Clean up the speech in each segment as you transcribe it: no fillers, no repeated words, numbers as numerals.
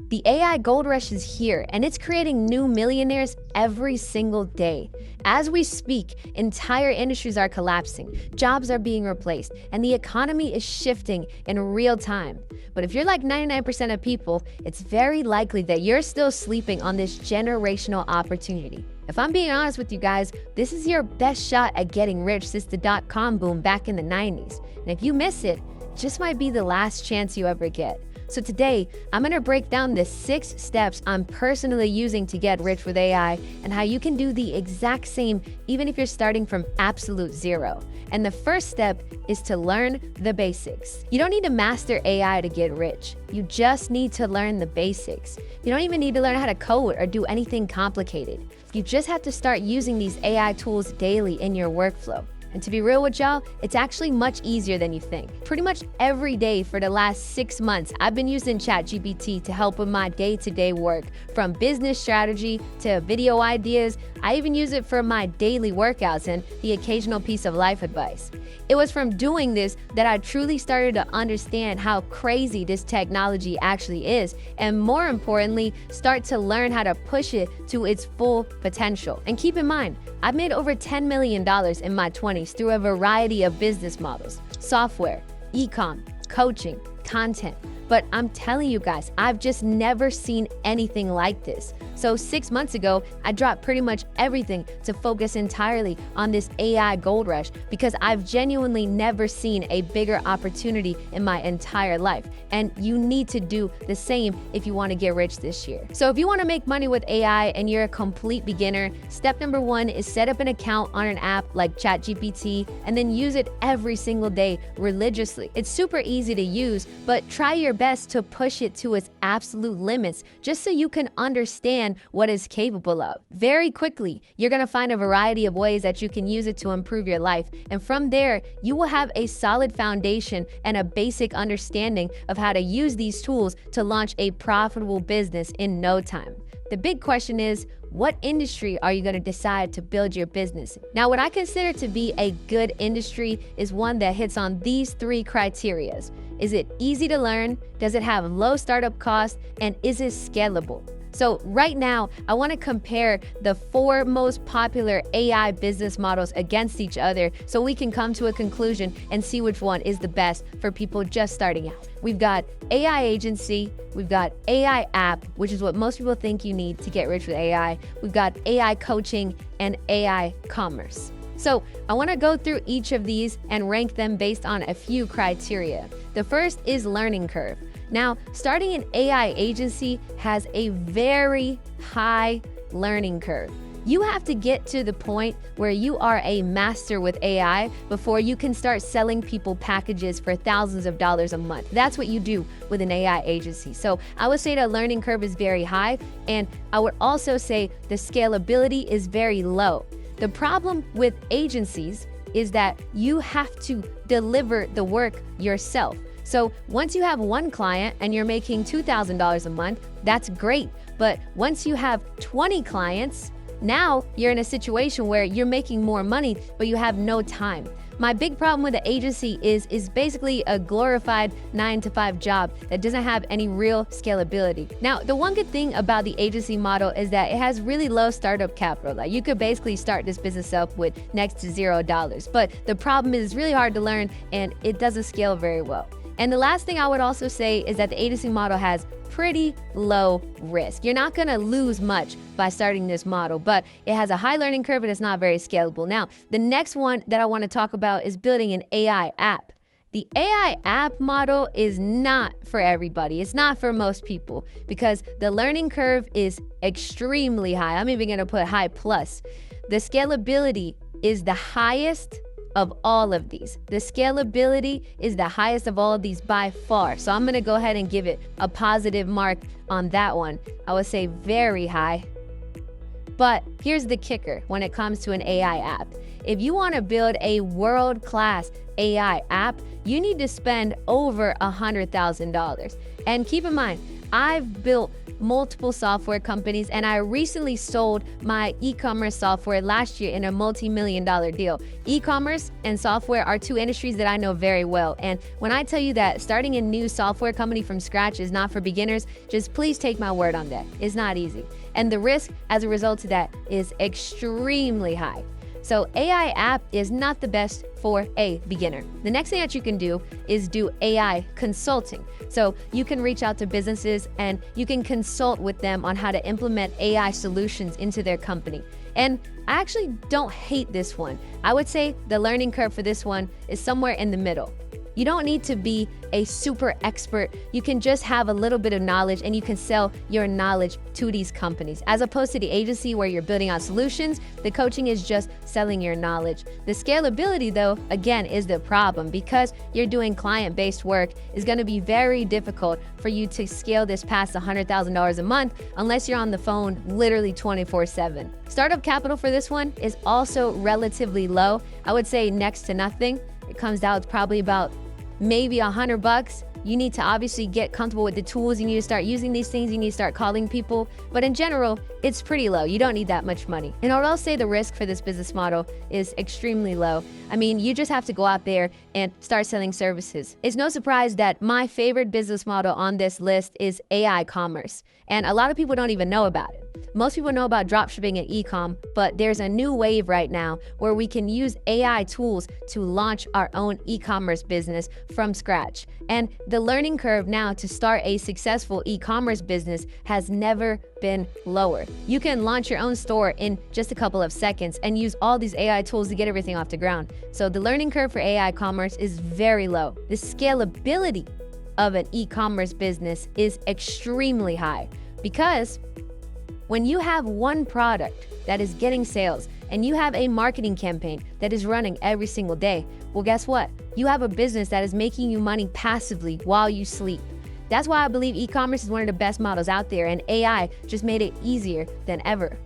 The AI gold rush is here, and it's creating new millionaires every single day. As we speak, entire industries are collapsing, jobs are being replaced, and the economy is shifting in real time. But if you're like 99% of people, it's very likely that you're still sleeping on this generational opportunity. If I'm being honest with you guys, this is your best shot at getting rich since the dot-com boom back in the 90s. And if you miss it, it just might be the last chance you ever get. So today, I'm gonna break down the 6 steps I'm personally using to get rich with AI and how you can do the exact same even if you're starting from absolute zero. And the first step is to learn the basics. You don't need to master AI to get rich. You just need to learn the basics. You don't even need to learn how to code or do anything complicated. You just have to start using these AI tools daily in your workflow. And to be real with y'all, it's actually much easier than you think. Pretty much every day for the last 6 months, I've been using ChatGPT to help with my day-to-day work, from business strategy to video ideas. I even use it for my daily workouts and the occasional piece of life advice. It was from doing this that I truly started to understand how crazy this technology actually is, and more importantly, start to learn how to push it to its full potential. And keep in mind, I've made over $10 million in my 20s through a variety of business models, software, e-com, coaching, content. But I'm telling you guys, I've just never seen anything like this. So 6 months ago, I dropped pretty much everything to focus entirely on this AI gold rush because I've genuinely never seen a bigger opportunity in my entire life. And you need to do the same if you want to get rich this year. So if you want to make money with AI and you're a complete beginner, step number 1 is set up an account on an app like ChatGPT and then use it every single day religiously. It's super easy to use, but try your best to push it to its absolute limits just so you can understand what it's capable of. Very quickly, you're gonna find a variety of ways that you can use it to improve your life. And from there, you will have a solid foundation and a basic understanding of how to use these tools to launch a profitable business in no time. The big question is, what industry are you going to decide to build your business? Now, what I consider to be a good industry is one that hits on these 3 criteria. Is it easy to learn? Does it have low startup costs? And is it scalable? So right now, I want to compare the 4 most popular AI business models against each other so we can come to a conclusion and see which one is the best for people just starting out. We've got AI agency, we've got AI app, which is what most people think you need to get rich with AI. We've got AI coaching and AI commerce. So I want to go through each of these and rank them based on a few criteria. The first is learning curve. Now, starting an AI agency has a very high learning curve. You have to get to the point where you are a master with AI before you can start selling people packages for thousands of dollars a month. That's what you do with an AI agency. So I would say the learning curve is very high, and I would also say the scalability is very low. The problem with agencies is that you have to deliver the work yourself. So once you have 1 client and you're making $2,000 a month, that's great. But once you have 20 clients, now you're in a situation where you're making more money, but you have no time. My big problem with the agency is basically a glorified 9-to-5 job that doesn't have any real scalability. Now, the one good thing about the agency model is that it has really low startup capital. Like, you could basically start this business up with next to $0. But the problem is it's really hard to learn and it doesn't scale very well. And the last thing I would also say is that the agency model has pretty low risk. You're not gonna lose much by starting this model, but it has a high learning curve and it's not very scalable. Now, the next one that I wanna talk about is building an AI app. The AI app model is not for everybody. It's not for most people because the learning curve is extremely high. I'm even gonna put high plus. The scalability is the highest of all of these. The scalability is the highest of all of these by far. So I'm gonna go ahead and give it a positive mark on that one. I would say very high. But here's the kicker when it comes to an AI app. If you wanna build a world-class AI app, you need to spend over $100,000. And keep in mind, I've built multiple software companies, and I recently sold my e-commerce software last year in a multi-million-dollar deal. E-commerce and software are two industries that I know very well. And when I tell you that starting a new software company from scratch is not for beginners, just please take my word on that. It's not easy. And the risk as a result of that is extremely high. So AI app is not the best for a beginner. The next thing that you can do is do AI consulting. So you can reach out to businesses and you can consult with them on how to implement AI solutions into their company. And I actually don't hate this one. I would say the learning curve for this one is somewhere in the middle. You don't need to be a super expert. You can just have a little bit of knowledge and you can sell your knowledge to these companies. As opposed to the agency where you're building out solutions, the coaching is just selling your knowledge. The scalability though, again, is the problem because you're doing client-based work. Is going to be very difficult for you to scale this past $100,000 a month unless you're on the phone literally 24/7. Startup capital for this one is also relatively low. I would say next to nothing. It comes out to probably about maybe $100. You need to obviously get comfortable with the tools. You need to start using these things. You need to start calling people. But in general, it's pretty low. You don't need that much money. And I would also say the risk for this business model is extremely low. I mean, you just have to go out there and start selling services. It's no surprise that my favorite business model on this list is AI commerce. And a lot of people don't even know about it. Most people know about dropshipping and e-com, but there's a new wave right now where we can use AI tools to launch our own e-commerce business from scratch. And the learning curve now to start a successful e-commerce business has never been lower. You can launch your own store in just a couple of seconds and use all these AI tools to get everything off the ground. So the learning curve for AI commerce is very low. The scalability of an e-commerce business is extremely high because when you have one product that is getting sales and you have a marketing campaign that is running every single day, well, guess what? You have a business that is making you money passively while you sleep. That's why I believe e-commerce is one of the best models out there, and AI just made it easier than ever.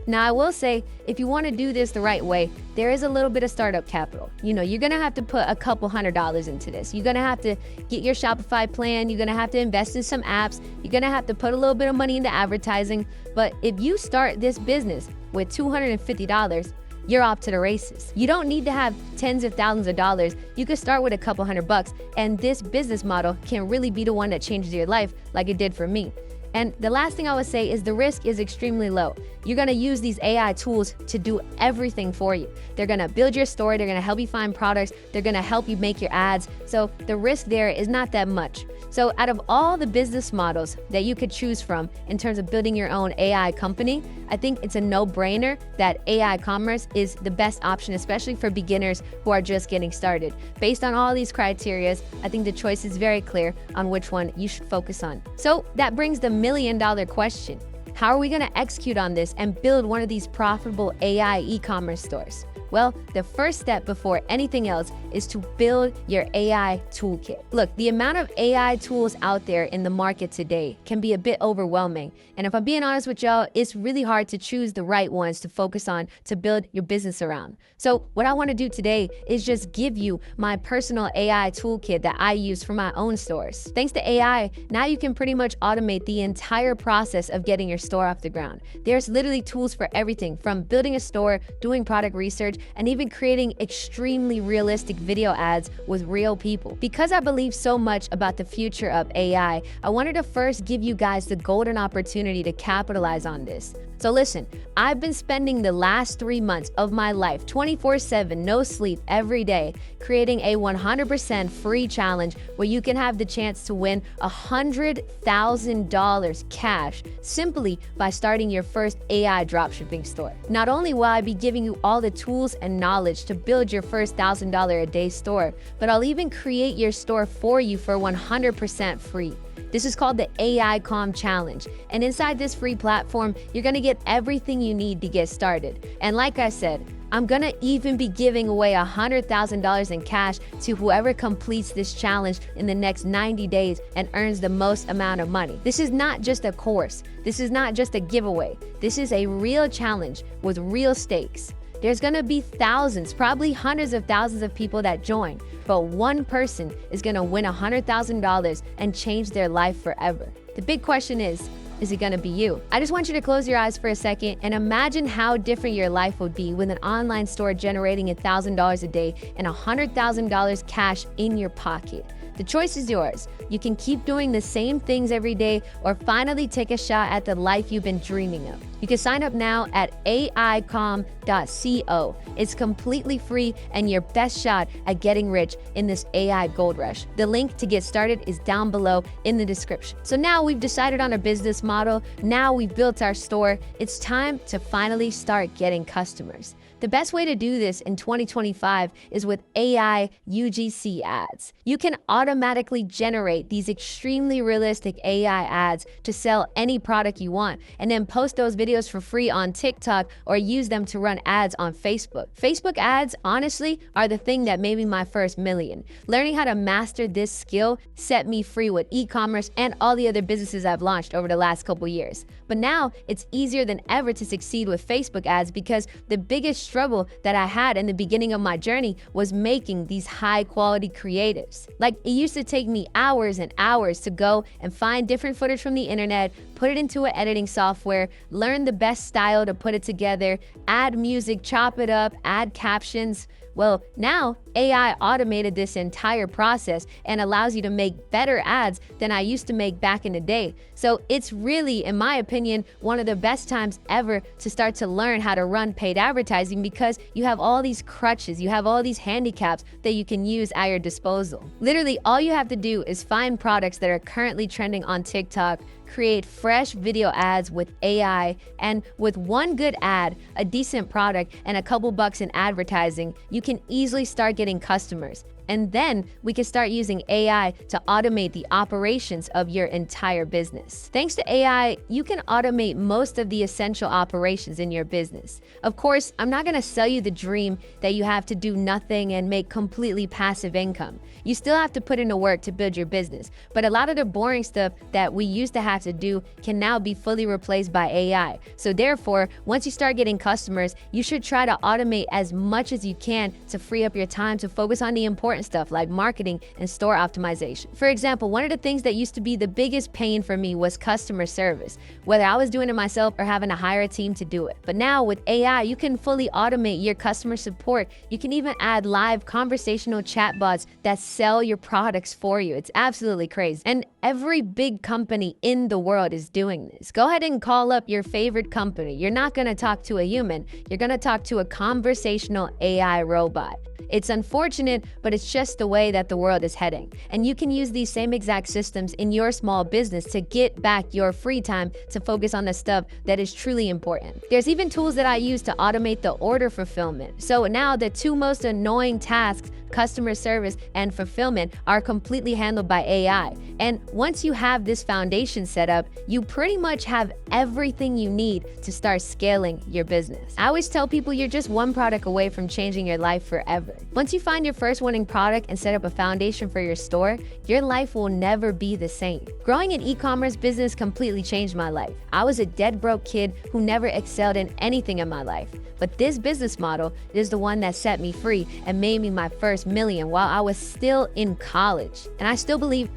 Now, I will say, if you want to do this the right way, there is a little bit of startup capital. You're going to have to put a couple $100s into this. You're going to have to get your Shopify plan. You're going to have to invest in some apps. You're going to have to put a little bit of money into advertising. But if you start this business with $250, you're off to the races. You don't need to have tens of thousands of dollars. You could start with a couple $100, and this business model can really be the one that changes your life like it did for me. And the last thing I would say is the risk is extremely low. You're gonna use these AI tools to do everything for you. They're gonna build your store, they're gonna help you find products, they're gonna help you make your ads. So the risk there is not that much. So out of all the business models that you could choose from in terms of building your own AI company, I think it's a no-brainer that AI commerce is the best option, especially for beginners who are just getting started. Based on all these criteria, I think the choice is very clear on which one you should focus on. So that brings the million-dollar question. How are we going to execute on this and build one of these profitable AI e-commerce stores? Well, the first step before anything else is to build your AI toolkit. Look, the amount of AI tools out there in the market today can be a bit overwhelming. And if I'm being honest with y'all, it's really hard to choose the right ones to focus on to build your business around. So what I want to do today is just give you my personal AI toolkit that I use for my own stores. Thanks to AI, now you can pretty much automate the entire process of getting your store off the ground. There's literally tools for everything from building a store, doing product research, and even creating extremely realistic video ads with real people. Because I believe so much about the future of AI, I wanted to first give you guys the golden opportunity to capitalize on this. So listen, I've been spending the last 3 months of my life 24/7, no sleep, every day, creating a 100% free challenge where you can have the chance to win $100,000 cash simply by starting your first AI dropshipping store. Not only will I be giving you all the tools and knowledge to build your first $1,000 a day store, but I'll even create your store for you for 100% free. This is called the AI Com Challenge. And inside this free platform, you're gonna get everything you need to get started. And like I said, I'm gonna even be giving away $100,000 in cash to whoever completes this challenge in the next 90 days and earns the most amount of money. This is not just a course. This is not just a giveaway. This is a real challenge with real stakes. There's gonna be thousands, probably hundreds of thousands of people that join, but one person is gonna win $100,000 and change their life forever. The big question is it gonna be you? I just want you to close your eyes for a second and imagine how different your life would be with an online store generating $1,000 a day and $100,000 cash in your pocket. The choice is yours. You can keep doing the same things every day or finally take a shot at the life you've been dreaming of. You can sign up now at aicom.co. It's completely free and your best shot at getting rich in this AI gold rush. The link to get started is down below in the description. So now we've decided on a business model. Now we've built our store. It's time to finally start getting customers. The best way to do this in 2025 is with AI UGC ads. You can automatically generate these extremely realistic AI ads to sell any product you want, and then post those videos for free on TikTok or use them to run ads on Facebook. Facebook ads, honestly, are the thing that made me my first million. Learning how to master this skill set me free with e-commerce and all the other businesses I've launched over the last couple years. But now it's easier than ever to succeed with Facebook ads because the biggest struggle that I had in the beginning of my journey was making these high quality creatives. Like, it used to take me hours and hours to go and find different footage from the internet, put it into an editing software, learn the best style to put it together, add music, chop it up, add captions. Well, now AI automated this entire process and allows you to make better ads than I used to make back in the day. So it's really, in my opinion, one of the best times ever to start to learn how to run paid advertising because you have all these crutches, you have all these handicaps that you can use at your disposal. Literally, all you have to do is find products that are currently trending on TikTok, create fresh video ads with AI, and with one good ad, a decent product, and a couple bucks in advertising, you can easily start getting customers. And then we can start using AI to automate the operations of your entire business. Thanks to AI, you can automate most of the essential operations in your business. Of course, I'm not gonna sell you the dream that you have to do nothing and make completely passive income. You still have to put in the work to build your business, but a lot of the boring stuff that we used to have to do can now be fully replaced by AI. So therefore, once you start getting customers, you should try to automate as much as you can to free up your time to focus on the important stuff like marketing and store optimization. For example, one of the things that used to be the biggest pain for me was customer service, whether I was doing it myself or having to hire a team to do it. But now with AI, you can fully automate your customer support. You can even add live conversational chatbots that sell your products for you. It's absolutely crazy. And every big company in the world is doing this. Go ahead and call up your favorite company. You're not gonna talk to a human. You're gonna talk to a conversational AI robot. It's unfortunate, but it's just the way that the world is heading. And you can use these same exact systems in your small business to get back your free time to focus on the stuff that is truly important. There's even tools that I use to automate the order fulfillment. So now the two most annoying tasks, customer service and fulfillment, are completely handled by AI. And once you have this foundation set up, you pretty much have everything you need to start scaling your business. I always tell people you're just one product away from changing your life forever. Once you find your first winning product and set up a foundation for your store, your life will never be the same. Growing an e-commerce business completely changed my life. I was a dead broke kid who never excelled in anything in my life. But this business model is the one that set me free and made me my first million while I was still in college. And I still believe